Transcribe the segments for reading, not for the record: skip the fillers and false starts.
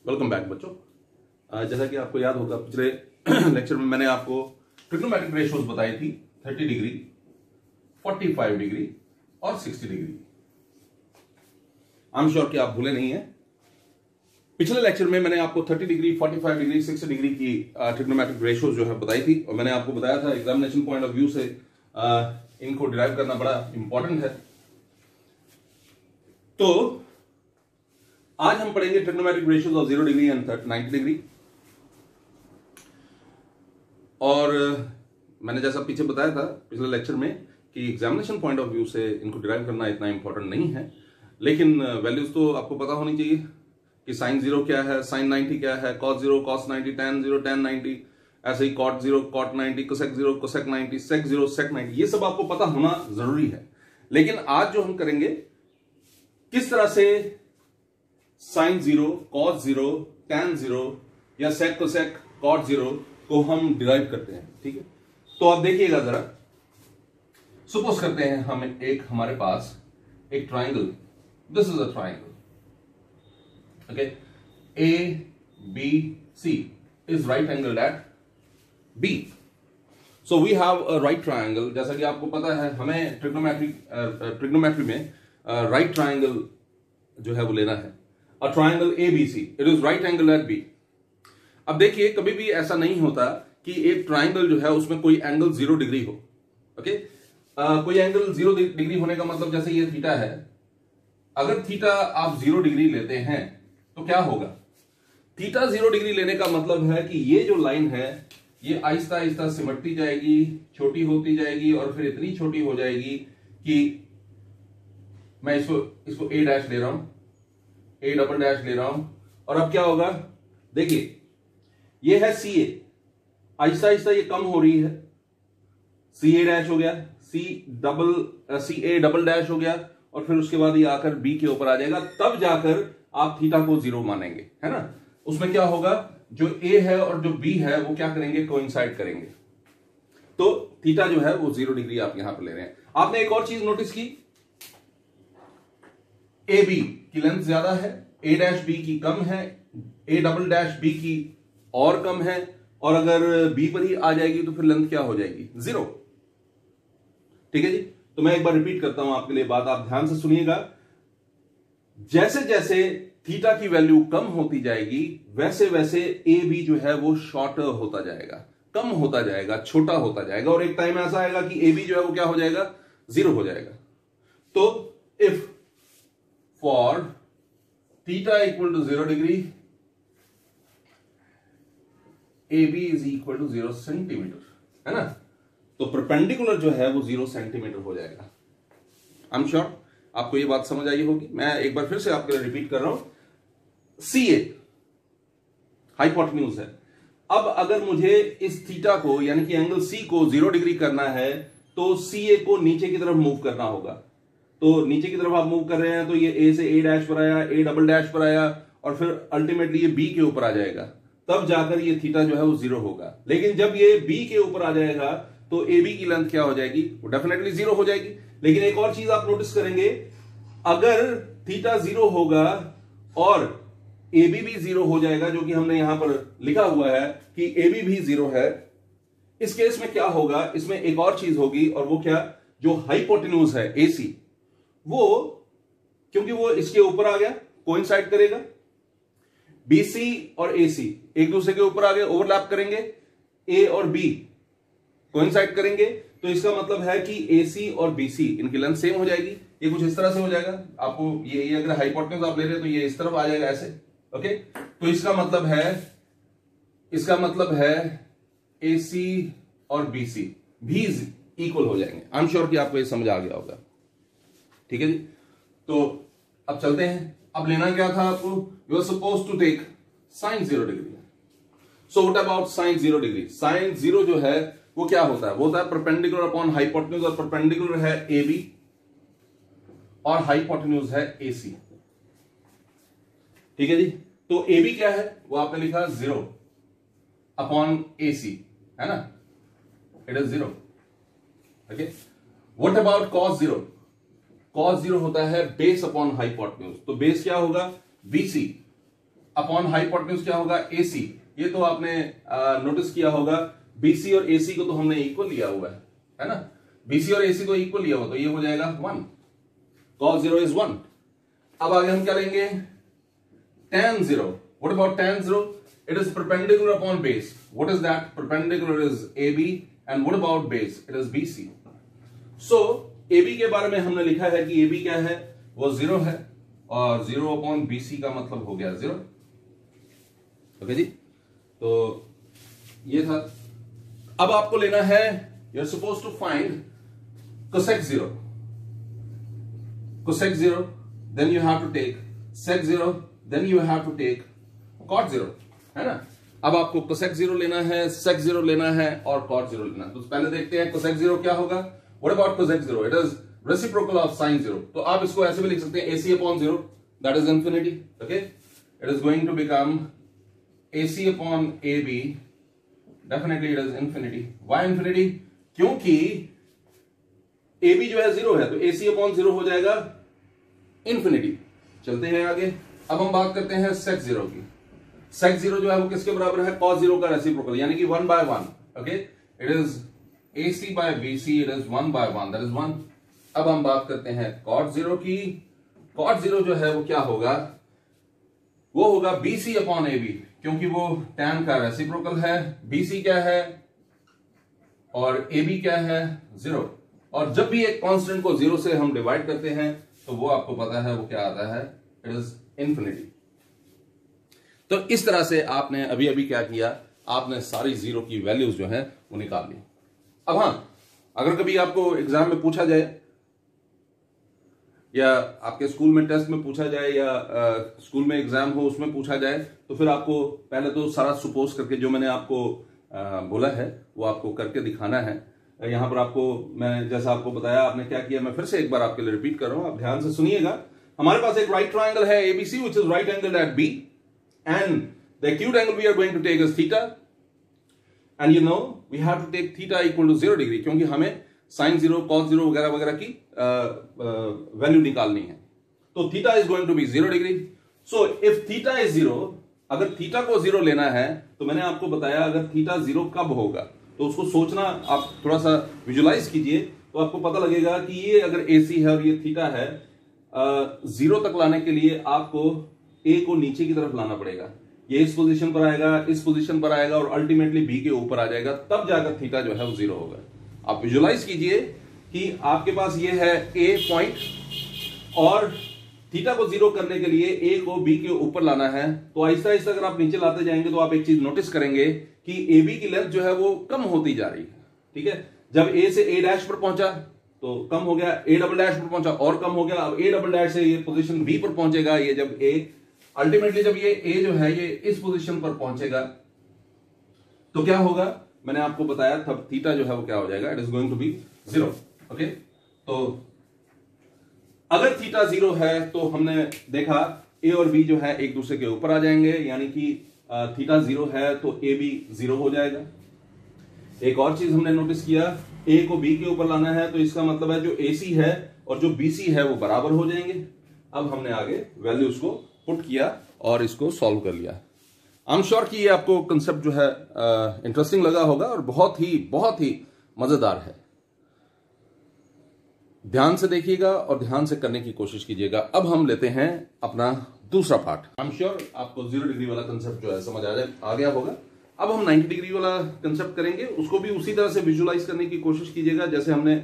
Welcome back बच्चों। जैसा कि आपको याद होगा पिछले लेक्चर में मैंने आपको ट्रिग्नोमेट्रिक रेशियोज बताई थी 30 डिग्री, 45 डिग्री और 60 डिग्री। आई एम श्योर कि आप भूले नहीं हैं। पिछले लेक्चर में मैंने आपको 30 डिग्री, 45 डिग्री, 60 डिग्री की ट्रिग्नोमेट्रिक रेशियोज जो है बताई थी और मैंने आपको बताया था एग्जामिनेशन पॉइंट ऑफ व्यू से इनको डिराइव करना बड़ा इंपॉर्टेंट है। तो आज हम पढ़ेंगे trigonometric ratios of 0 degree and 90 degree. और मैंने जैसा पीछे बताया था पिछले लेक्चर में कि एग्जामिनेशन पॉइंट ऑफ व्यू से इनको डिराइव करना इतना इंपॉर्टेंट नहीं है, लेकिन वैल्यूज तो आपको पता होनी चाहिए कि साइन 0 क्या है, साइन 90 क्या है, कॉस 0 कॉस 90, tan 0 tan 90, ऐसे ही कॉट 0 कॉट 90, कोसेक 0 कोसेक 90, सेक 0 सेक 90। ये सब आपको पता होना जरूरी है। लेकिन आज जो हम करेंगे किस तरह से साइन 0, कॉस 0, tan 0 या सेक कोसेक कॉट 0 को हम डिराइव करते हैं। ठीक है, तो आप देखिएगा जरा। सपोज करते हैं हम हमारे पास एक triangle, this is a triangle, okay, A B C is right angle at B. So we have a right triangle. जैसा कि आपको पता है हमें ट्रिग्नोमेट्री में राइट ट्राइंगल जो है वो लेना है। A triangle ABC, it is right angle at B। अब देखिए कभी भी ऐसा नहीं होता कि एक ट्राइंगल जो है उसमें कोई एंगल 0 डिग्री हो। ओके, कोई एंगल 0 डिग्री होने का मतलब जैसे ये थीटा है, अगर थीटा आप 0 डिग्री लेते हैं तो क्या होगा? थीटा 0 डिग्री लेने का मतलब है कि ये जो लाइन है ये आहिस्ता आहिस्ता सिमटती जाएगी, छोटी होती जाएगी और फिर इतनी छोटी हो जाएगी कि मैं इसको A डैश ले रहा हूं, A डबल डैश ले रहा हूं, और अब क्या होगा? देखिए ये है CA, आहिस्ता आहिस्ता ये कम हो रही है, CA डैश हो गया, CA डबल डैश हो गया, और फिर उसके बाद ये आकर B के ऊपर आ जाएगा। तब जाकर आप थीटा को 0 मानेंगे, है ना। उसमें क्या होगा, जो A है और जो B है वो क्या करेंगे, कोइंसाइड करेंगे। तो थीटा जो है वो 0 डिग्री आप यहां पर ले रहे हैं। आपने एक और चीज नोटिस की, AB की लेंथ ज्यादा है, A डैश B की कम है, A डबल डैश B की और कम है, और अगर B पर ही आ जाएगी तो फिर लेंथ क्या हो जाएगी, 0। ठीक है जी। तो मैं एक बार रिपीट करता हूं आपके लिए बात, आप ध्यान से सुनिएगा। जैसे जैसे थीटा की वैल्यू कम होती जाएगी वैसे वैसे AB जो है वो शॉर्टर होता जाएगा, कम होता जाएगा, छोटा होता जाएगा, और एक टाइम ऐसा आएगा कि AB जो है वो क्या हो जाएगा, 0 हो जाएगा। तो if for theta equal to 0 degree, AB is equal to 0 centimetre, है ना। तो परपेंडिकुलर जो है वो 0 सेंटीमीटर हो जाएगा। आई एम श्योर आपको ये बात समझ आई होगी। मैं एक बार फिर से आपके लिए रिपीट कर रहा हूं। CA हाइपोटेन्यूज है। अब अगर मुझे इस थीटा को यानी कि एंगल C को 0 डिग्री करना है तो CA को नीचे की तरफ मूव करना होगा। तो नीचे की तरफ आप मूव कर रहे हैं तो ये A से A डैश पर आया, A डबल डैश पर आया, और फिर अल्टीमेटली ये B के ऊपर आ जाएगा। तब जाकर ये थीटा जो है वो 0 होगा। लेकिन जब ये B के ऊपर आ जाएगा तो AB की लेंथ क्या हो जाएगी, वो डेफिनेटली 0 हो जाएगी। लेकिन एक और चीज आप नोटिस करेंगे, अगर थीटा 0 होगा और AB भी 0 हो जाएगा, जो कि हमने यहां पर लिखा हुआ है कि AB भी 0 है, इस केस में क्या होगा, इसमें एक और चीज होगी, और वो क्या, जो हाइपोटेन्यूज है AC, वो क्योंकि वो इसके ऊपर आ गया, कोइंसाइड करेगा, BC और AC एक दूसरे के ऊपर आ गए, ओवरलैप करेंगे, A और B कोइंसाइड करेंगे, तो इसका मतलब है कि AC और BC इनकी लेंथ सेम हो जाएगी। ये कुछ इस तरह से हो जाएगा। आपको ये अगर हाइपोटेन्यूज आप ले रहे हैं तो ये इस तरफ आ जाएगा ऐसे। ओके, तो इसका मतलब है AC और BC भी इक्वल हो जाएंगे। आई एम श्योर कि आपको ये समझ आ गया होगा। ठीक है जी। तो अब चलते हैं। अब लेना क्या था आपको, you are suppose to take sine 0 degree. So what about sine 0 degree? Sine 0 जो है वो क्या होता है, वो होता है परपेंडिकुलर अपॉन हाइपोटेन्यूज, और परपेंडिकुलर है AB और हाइपोटेन्यूज है AC। ठीक है जी। तो AB क्या है, वो आपने लिखा 0 अपॉन AC, है ना, it is 0। Okay, what about cos 0? cos 0 होता है बेस अपॉन हाइपोटेन्यूज। तो बेस क्या होगा, BC, अपॉन हाइपोटेन्यूज क्या होगा AC। ये तो आपने नोटिस किया होगा, BC और AC को तो हमने इक्वल लिया हुआ है ना, BC और AC को इक्वल लिया हुआ, तो ये हो जाएगा 1, cos 0 इज 1। अब आगे हम क्या लेंगे, tan 0। What about tan 0? It is perpendicular upon base. What is that? Perpendicular is AB and what about base? It is BC। So AB के बारे में हमने लिखा है कि AB क्या है, वो 0 है, और 0 अपॉन BC का मतलब हो गया 0। ओके जी, तो ये था। अब आपको लेना है, you are suppose to find cosec 0, cosec 0, then you have to take sec 0, then you have to take cot 0, है ना। अब आपको cosec 0 लेना है, sec 0 लेना है और cot 0 लेना है। तो पहले देखते हैं cosec 0 क्या होगा। What about cosec 0? It is reciprocal of sin 0। तो आप इसको ऐसे भी लिख सकते हैं, AC upon 0, that is infinity। Okay, it is going to become AC upon AB, definitely it is infinity। Why infinity? क्योंकि AB जो है 0 है, तो AC अपॉन 0 हो जाएगा इंफिनिटी। चलते हैं आगे। अब हम बात करते हैं sec 0 की। sec 0 जो है वो किसके बराबर है, cos 0 का रेसिप्रोकल, यानी कि 1 by 1। Okay, it is AC by BC, it is 1 by 1, that is 1। अब हम बात करते हैं cot 0 की। cot 0 जो है वो क्या होगा, वो होगा BC अपॉन AB, क्योंकि वो tan का रेसिप्रोकल है। BC क्या है और AB क्या है, 0। और जब भी एक कांस्टेंट को 0 से हम डिवाइड करते हैं तो वो आपको पता है वो क्या आता है, इट इज इंफिनिटी। तो इस तरह से आपने अभी अभी क्या किया, आपने सारी 0 की वैल्यूज जो है वो निकाल ली। अब हां, अगर कभी आपको एग्जाम में पूछा जाए या आपके स्कूल में टेस्ट में पूछा जाए या स्कूल में एग्जाम हो उसमें पूछा जाए, तो फिर आपको पहले तो सारा सुपोज करके जो मैंने आपको बोला है वो आपको करके दिखाना है। यहां पर आपको मैं जैसा आपको बताया, आपने क्या किया, मैं फिर से एक बार आपके लिए रिपीट कर रहा हूं, आप ध्यान से सुनिएगा। हमारे पास एक राइट ट्राइंगल है ABC which is right angle at B and the acute angle we are going to take is theta and you know we have to take theta equal to 0 degree, क्योंकि हमें sin 0 cos 0 वगैरह वगैरह की value निकालनी है। तो theta is going to be 0 degree. So if theta is 0, अगर theta को 0 लेना है तो मैंने आपको बताया अगर थीटा 0 कब होगा, तो उसको सोचना आप थोड़ा सा विजुलाइज कीजिए, तो आपको पता लगेगा कि ये अगर AC है और ये थीटा है, 0 तक लाने के लिए आपको A को नीचे की तरफ लाना पड़ेगा। ये इस पोजीशन पर आएगा, इस पोजीशन पर आएगा और अल्टीमेटली B के ऊपर आ जाएगा, तब जाकर थीटा जो है वो 0 होगा। आप विजुलाइज कीजिए कि आपके पास ये है A पॉइंट और थीटा को 0 करने के लिए A को B के ऊपर लाना है। तो आहिस्ता आहिस्ता अगर आप नीचे लाते जाएंगे तो आप एक चीज नोटिस करेंगे कि AB की लेंथ जो है वो कम होती जा रही है। ठीक है, जब A से A डैश पर पहुंचा तो कम हो गया, A डबल डैश पर पहुंचा और कम हो गया, अब A डबल डैश से ये पोजीशन B पर पहुंचेगा। ये जब A अल्टीमेटली जब ये A जो है ये इस पोजीशन पर पहुंचेगा तो क्या होगा, मैंने आपको बताया तब थीटा जो है वो क्या हो जाएगा, it is going to be 0। Okay, तो अगर थीटा 0 है तो हमने देखा A और B जो है एक दूसरे के ऊपर आ जाएंगे, यानी कि थीटा 0 है तो A भी 0 हो जाएगा। एक और चीज हमने नोटिस किया, A को B के ऊपर लाना है तो इसका मतलब है जो AC है और जो BC है वो बराबर हो जाएंगे। अब हमने आगे वैल्यूज को पुट किया और इसको सॉल्व कर लिया। आई एम श्योर कि ये आपको कंसेप्ट जो है इंटरेस्टिंग लगा होगा और बहुत ही मजेदार है। ध्यान से देखिएगा और ध्यान से करने की कोशिश कीजिएगा। अब हम लेते हैं अपना दूसरा पार्ट। आई एम श्योर आपको 0 डिग्री वाला कंसेप्ट जो है समझ आ गया होगा। अब हम 90 डिग्री वाला कंसेप्ट करेंगे, उसको भी उसी तरह से विजुलाइज करने की कोशिश कीजिएगा जैसे हमने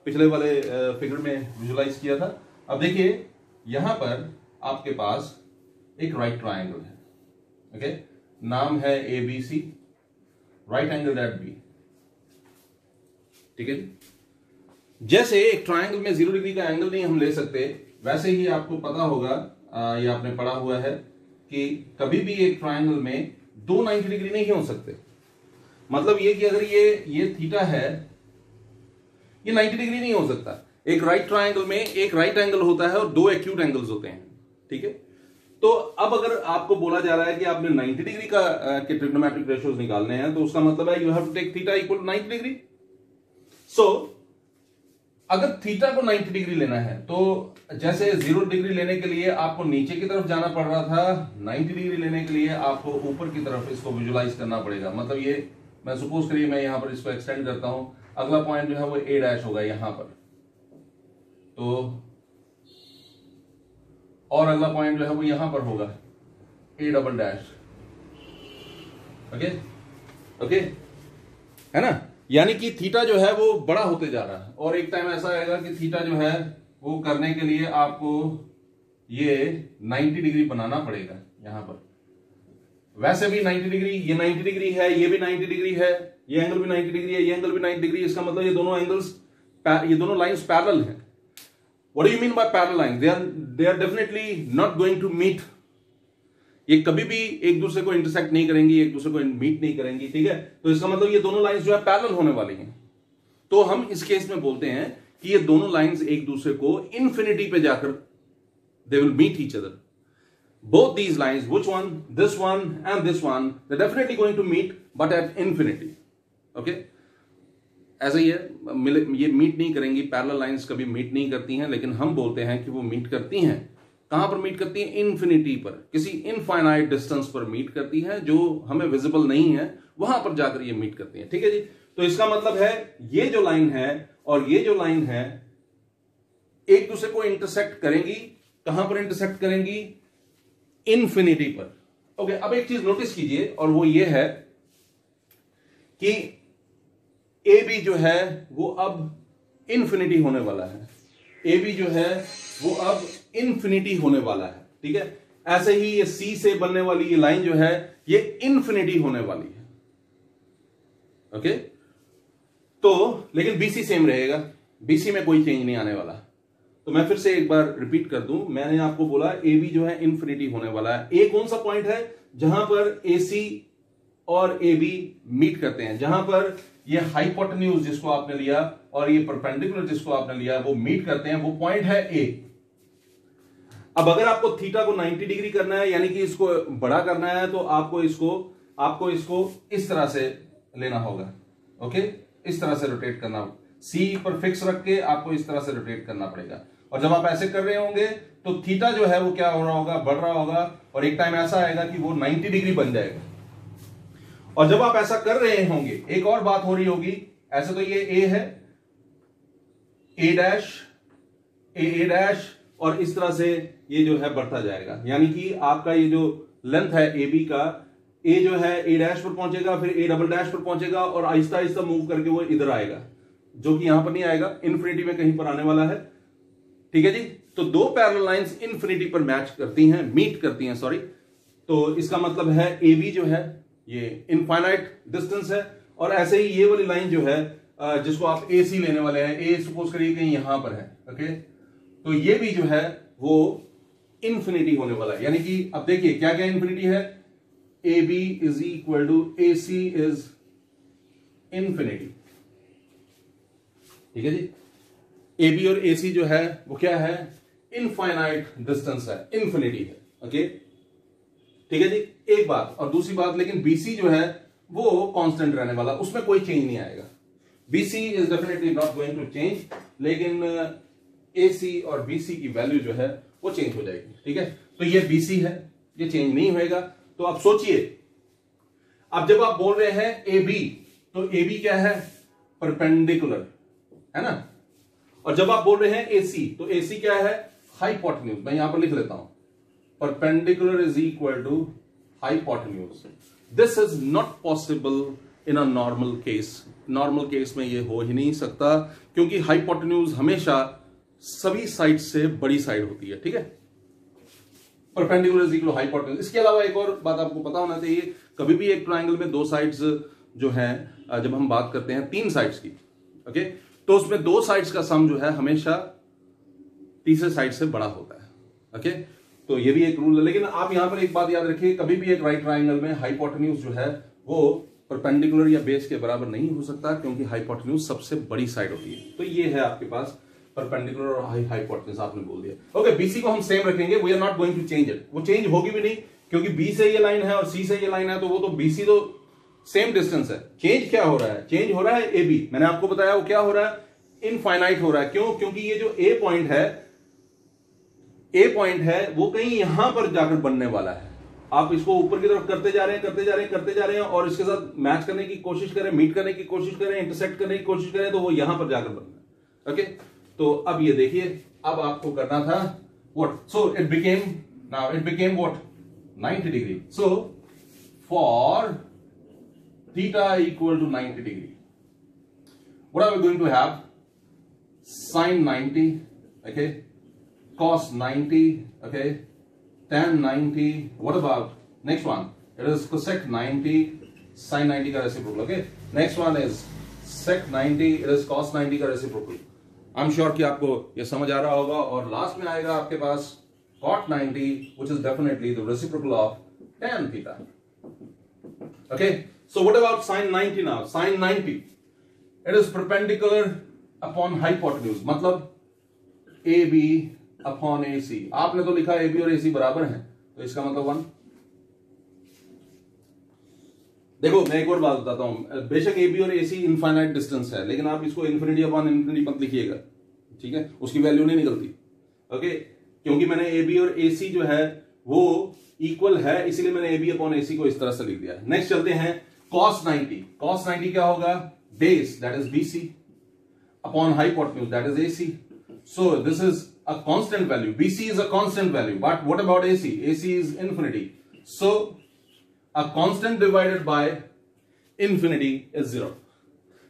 पिछले वाले फिगर में विजुलाइज किया था। अब देखिए यहां पर आपके पास एक राइट ट्राइंगल है, ओके, नाम है ABC, right angle at B। ठीक है, जैसे एक ट्राइंगल में 0 डिग्री का एंगल नहीं हम ले सकते, वैसे ही आपको पता होगा, ये आपने पढ़ा हुआ है कि कभी भी एक ट्राइंगल में दो 90 डिग्री नहीं हो सकते। मतलब ये कि अगर ये थीटा है, ये 90 डिग्री नहीं हो सकता। एक राइट ट्राइंगल में एक राइट एंगल होता है और दो एक्यूट एंगल्स होते हैं। ठीक है, तो अब अगर आपको बोला जा रहा है कि आपने 90 डिग्री का के ट्रिग्नोमेट्रिक रेशियोज निकालने हैं, तो उसका मतलब है you have to take theta equal to 90 degree. So अगर थीटा को 90 डिग्री लेना है तो जैसे 0 डिग्री लेने के लिए आपको नीचे की तरफ जाना पड़ रहा था, 90 डिग्री लेने के लिए आपको ऊपर की तरफ इसको विजुलाइज करना पड़ेगा। मतलब ये मैं सपोज करिए मैं यहां पर इसको एक्सटेंड करता हूं, अगला पॉइंट जो है वो ए डैश होगा यहां पर, तो और अगला पॉइंट जो है वो यहां पर होगा A double dash. Okay okay, है ना। यानी कि थीटा जो है वो बड़ा होते जा रहा है और एक टाइम ऐसा आएगा कि थीटा जो है वो करने के लिए आपको ये 90 डिग्री बनाना पड़ेगा यहां पर। वैसे भी 90 डिग्री, ये 90 डिग्री है, ये भी 90 डिग्री है, ये एंगल भी 90 डिग्री है, ये एंगल भी 90 डिग्री। इसका मतलब ये दोनों एंगल्स, ये दोनों लाइंस पैरेलल हैं। What do you mean by parallel line? They are definitely not going to meet. ये कभी भी एक दूसरे को इंटरसेक्ट नहीं करेंगी, एक दूसरे को मीट नहीं करेंगी, ठीक है। तो इसका मतलब ये दोनों लाइंस जो है पैरेलल होने वाली हैं। तो हम इस केस में बोलते हैं कि ये दोनों लाइंस एक दूसरे को इन्फिनिटी पे जाकर they will meet each other. Both these lines, which one, this one and this one, they definitely going to meet but at infinity. Okay, ऐसा ही है, ये मीट नहीं करेंगी, पैरेलल लाइंस कभी मीट नहीं करती हैं, लेकिन हम बोलते हैं कि वो मीट करती हैं। कहां पर मीट करती है? इन्फिनिटी पर, किसी इनफाइनाइट डिस्टेंस पर मीट करती है जो हमें विजिबल नहीं है, वहां पर जाकर ये मीट करती है, ठीक है जी। तो इसका मतलब है ये जो लाइन है और ये जो लाइन है एक दूसरे को इंटरसेक्ट करेंगी। कहां पर इंटरसेक्ट करेंगी? इन्फिनिटी पर। ओके, अब एक चीज नोटिस कीजिए और वो ये है कि ए बी जो है वो अब इन्फिनिटी होने वाला है। ए बी जो है वो अब इन्फिनिटी होने वाला है, ठीक है। ऐसे ही ये सी से बनने वाली ये लाइन जो है ये इन्फिनिटी होने वाली है। ओके, तो लेकिन बीसी सेम रहेगा, बीसी में कोई चेंज नहीं आने वाला। तो मैं फिर से एक बार रिपीट कर दूं, मैंने आपको बोला ए बी जो है इन्फिनिटी होने वाला है। ए कौन सा पॉइंट है? जहां पर ए सी और ए बी मीट करते हैं, जहां पर ये हाइपोटेन्यूज जिसको आपने लिया और ये परपेंडिकुलर जिसको आपने लिया वो मीट करते हैं, वो पॉइंट है ए। अब अगर आपको थीटा को 90 डिग्री करना है, यानी कि इसको बड़ा करना है, तो आपको इसको इस तरह से लेना होगा। ओके, इस तरह से रोटेट करना होगा, सी पर फिक्स रख के आपको इस तरह से रोटेट करना पड़ेगा। और जब आप ऐसे कर रहे होंगे तो थीटा जो है वो क्या हो रहा होगा? बढ़ रहा होगा, और एक टाइम ऐसा आएगा कि वो 90 डिग्री बन जाएगा। और जब आप ऐसा कर रहे होंगे एक और बात हो रही होगी, ऐसे तो ये ए है, ए डैश, ए डैश, और इस तरह से ये जो है बढ़ता जाएगा। यानी कि आपका ये जो लेंथ है ए बी का, ए जो है ए डैश पर पहुंचेगा, फिर ए डबल डैश पर पहुंचेगा और आहिस्ता आहिस्ता मूव करके वो इधर आएगा, जो कि यहां पर नहीं आएगा, इन्फिनिटी में कहीं पर आने वाला है, ठीक है जी। तो दो पैरेलल लाइंस इन्फिनिटी पर मैच करती हैं, मीट करती हैं, सॉरी। तो इसका मतलब है ए बी जो है ये इनफाइनाइट डिस्टेंस है, और ऐसे ही ये वाली लाइन जो है जिसको आप ए सी लेने वाले हैं, ए सपोज करिए कहीं यहां पर है, ओके, तो ये भी जो है वो इन्फिनिटी होने वाला है। यानी कि अब देखिए क्या क्या इन्फिनिटी है, A B is equal to A C is infinity, ठीक है जी। ए बी और ए सी जो है वो क्या है? इनफाइनाइट डिस्टेंस है, इन्फिनिटी है, ओके, ठीक है जी। एक बात, और दूसरी बात, लेकिन बीसी जो है वो कांस्टेंट रहने वाला, उसमें कोई चेंज नहीं आएगा। BC is definitely not going to change, लेकिन एसी और बीसी की वैल्यू जो है वो चेंज हो जाएगी, ठीक है। तो ये बीसी है, ये चेंज नहीं होएगा। तो अब सोचिए, अब जब आप बोल रहे हैं ए बी, तो ए बी क्या है? परपेंडिकुलर, है ना। और जब आप बोल रहे हैं एसी, तो एसी क्या है? हाइपोटेन्यूज। मैं यहां पर लिख लेता हूं, perpendicular is equal to hypotenuse. This is not possible in a normal case. Normal case में ये हो ही नहीं सकता, क्योंकि हाइपोटेन्यूज हमेशा सभी साइड से बड़ी साइड होती है, ठीक है। Perpendicular is equal to hypotenuse. इसके अलावा एक और बात आपको पता होना चाहिए, कभी भी एक ट्राइंगल में दो साइड्स जो है, जब हम बात करते हैं तीन साइड्स की, ओके, तो उसमें दो साइड्स का सम जो है हमेशा तीसरे साइड से बड़ा होता है, ओके। तो ये भी एक रूल है। लेकिन आप यहां पर एक बात याद रखिए, कभी भी एक राइट ट्राइंगल में हाइपोटेन्यूज जो है वो परपेंडिकुलर या बेस के बराबर नहीं हो सकता, क्योंकि हाइपोटेन्यूज सबसे बड़ी साइड होती है। तो ये है आपके पास परपेंडिकुलर और हाइपोटेन्यूज, आपने बोल दिया। ओके, बीसी को हम सेम रखेंगे, we are not going to change it. वो चेंज होगी भी नहीं, क्योंकि बी से ये लाइन है और सी से ये लाइन है, तो वो तो बीसी तो सेम डिस्टेंस है। चेंज क्या हो रहा है? चेंज हो रहा है ए बी। मैंने आपको बताया वो क्या हो रहा है? इनफाइनाइट हो रहा है। क्यों? क्योंकि ये जो ए पॉइंट है ए पॉइंट है वो कहीं यहां पर जाकर बनने वाला है। आप इसको ऊपर की तरफ करते जा रहे हैं, करते जा रहे हैं, करते जा रहे हैं, और इसके साथ मैच करने की कोशिश करें, मीट करने की कोशिश करें, इंटरसेक्ट करने की कोशिश करें, तो वो यहां पर जाकर बनना है। ओके, तो अब ये देखिए, अब आपको करना था what, so it became what, 90 degree. So for theta equal to 90 degree, what are we going to have? Sin 90, okay, cos 90, okay, tan 90. What about next one? It is cosec 90, sin 90 का reciprocal. Okay, next one is sec 90, it is cos 90 का reciprocal. I'm sure कि आपको ये समझ आ रहा होगा। और last में आएगा आपके पास cot 90, which is definitely the reciprocal of tan theta. Okay, so what about sin 90 now? Sin 90, it is perpendicular upon hypotenuse, मतलब AB अपॉन AC। आपने तो लिखा AB और AC बराबर हैं, तो इसका मतलब 1। देखो मैं एक और बात बताता हूं, बेशक AB और AC इनफाइनाइट डिस्टेंस है, लेकिन आप इसको इन्फिनिटी अपॉन इन्फिनिटी मत लिखिएगा, ठीक है, उसकी वैल्यू नहीं निकलती। ओके, क्योंकि मैंने AB और AC जो है वो इक्वल है, इसीलिए मैंने AB अपॉन AC को इस तरह से लिख दिया। नेक्स्ट चलते हैं cos 90। cos 90 क्या होगा? Base, that is BC, upon hypotenuse, that is AC. So this is a constant value. BC is a constant value. But what about AC? AC is infinity. So a constant divided by infinity is 0.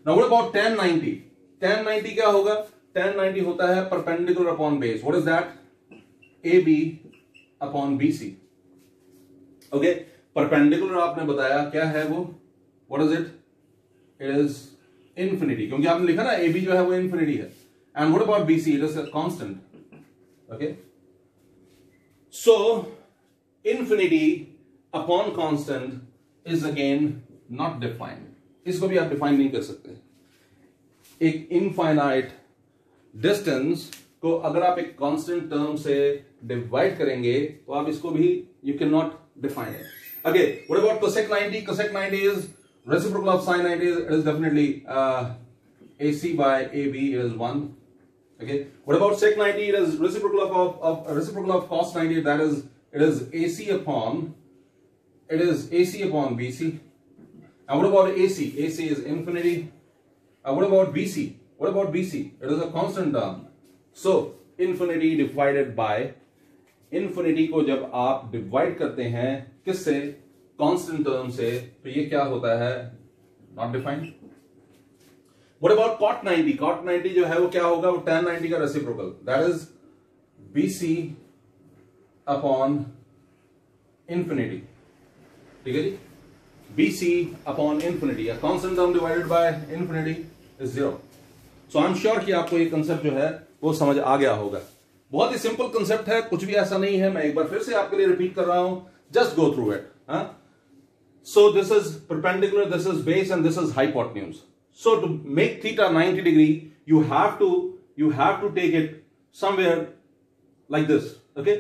Now what about tan 90? Tan 90 क्या होगा? Tan 90 होता है perpendicular upon base. What is that? AB upon BC. Okay, perpendicular आपने बताया क्या है वो? What is it? It is infinity, क्योंकि आपने लिखा ना AB जो है वो infinity है। And what about BC? It is a constant. Okay, so infinity upon constant is again not defined. इसको भी आप define नहीं कर सकते। एक infinite distance को अगर आप एक constant term से divide करेंगे तो आप इसको भी you cannot define it. Okay, what about cosec 90? Cosec 90 is reciprocal of sin 90, it is definitely AC by AB, it is 1. Okay, what about sec 90? It is reciprocal of cos 90, that is it is AC upon BC. And what about AC? AC is infinity. What about BC? What about BC? It is a constant term. So infinity divided by infinity को जब आप divide करते हैं किससे? Constant term से, तो ये क्या होता है? Not defined. What about cot 90? cot 90 जो है वो क्या होगा? वो tan 90 का reciprocal, that is BC upon infinity. ठीक है जी, BC अपॉन इंफिनिटी, या constant term divided by infinity is 0। So I am sure कि आपको ये कंसेप्ट जो है वो समझ आ गया होगा। बहुत ही सिंपल कंसेप्ट है, कुछ भी ऐसा नहीं है। मैं एक बार फिर से आपके लिए रिपीट कर रहा हूं, just go through it. So this is perpendicular, this is base, and this is hypotenuse. So to make theta 90 degree, you have to take it somewhere like this. Okay,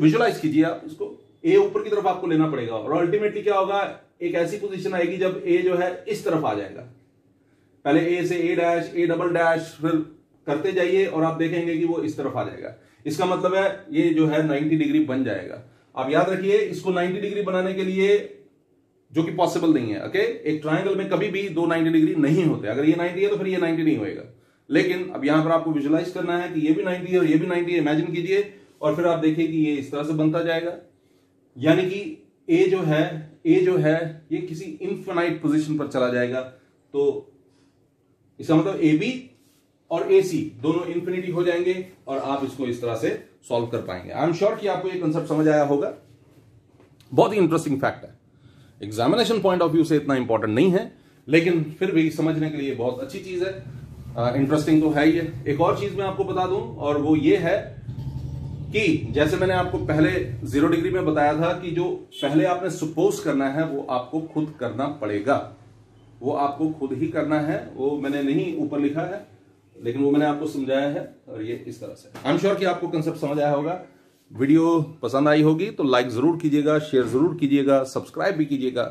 visualize कीजिए आप इसको। A ऊपर की तरफ आपको लेना पड़ेगा, और अल्टीमेटली क्या होगा? एक ऐसी पोजीशन आएगी जब A जो है इस तरफ आ जाएगा। पहले A से A dash, A double dash, फिर करते जाइए और आप देखेंगे कि वो इस तरफ आ जाएगा। इसका मतलब है ये जो है 90 डिग्री बन जाएगा। आप याद रखिए, इसको 90 डिग्री बनाने के लिए, जो कि पॉसिबल नहीं है, ओके, एक ट्रायंगल में कभी भी दो 90 डिग्री नहीं होते। अगर ये 90 है तो फिर ये 90 नहीं होएगा। लेकिन अब यहां पर आपको विजुलाइज करना है कि ये भी 90 है और ये भी 90 है। इमेजिन कीजिए, और फिर आप देखिए कि ये इस तरह से बनता जाएगा, यानी कि ए जो है ये किसी इनफिनाइट पोजीशन पर चला जाएगा। तो इसका मतलब ए बी और ए सी दोनों इंफिनिटी हो जाएंगे, और आप इसको इस तरह से सॉल्व कर पाएंगे। आई एम श्योर कि आपको ये कंसेप्ट समझ आया होगा। बहुत ही इंटरेस्टिंग फैक्ट है, एग्जामिनेशन पॉइंट ऑफ व्यू से इतना इंपॉर्टेंट नहीं है, लेकिन फिर भी समझने के लिए बहुत अच्छी चीज है। इंटरेस्टिंग तो है ही है। एक और चीज मैं आपको बता दूं, और वो ये है कि जैसे मैंने आपको पहले 0 डिग्री में बताया था कि जो पहले आपने सपोज करना है वो आपको खुद करना पड़ेगा, वो आपको खुद ही करना है। वो मैंने नहीं ऊपर लिखा है, लेकिन वो मैंने आपको समझाया है, और ये इस तरह से। आई एम श्योर कि आपको कंसेप्ट समझ आया होगा। वीडियो पसंद आई होगी तो लाइक जरूर कीजिएगा, शेयर जरूर कीजिएगा, सब्सक्राइब भी कीजिएगा।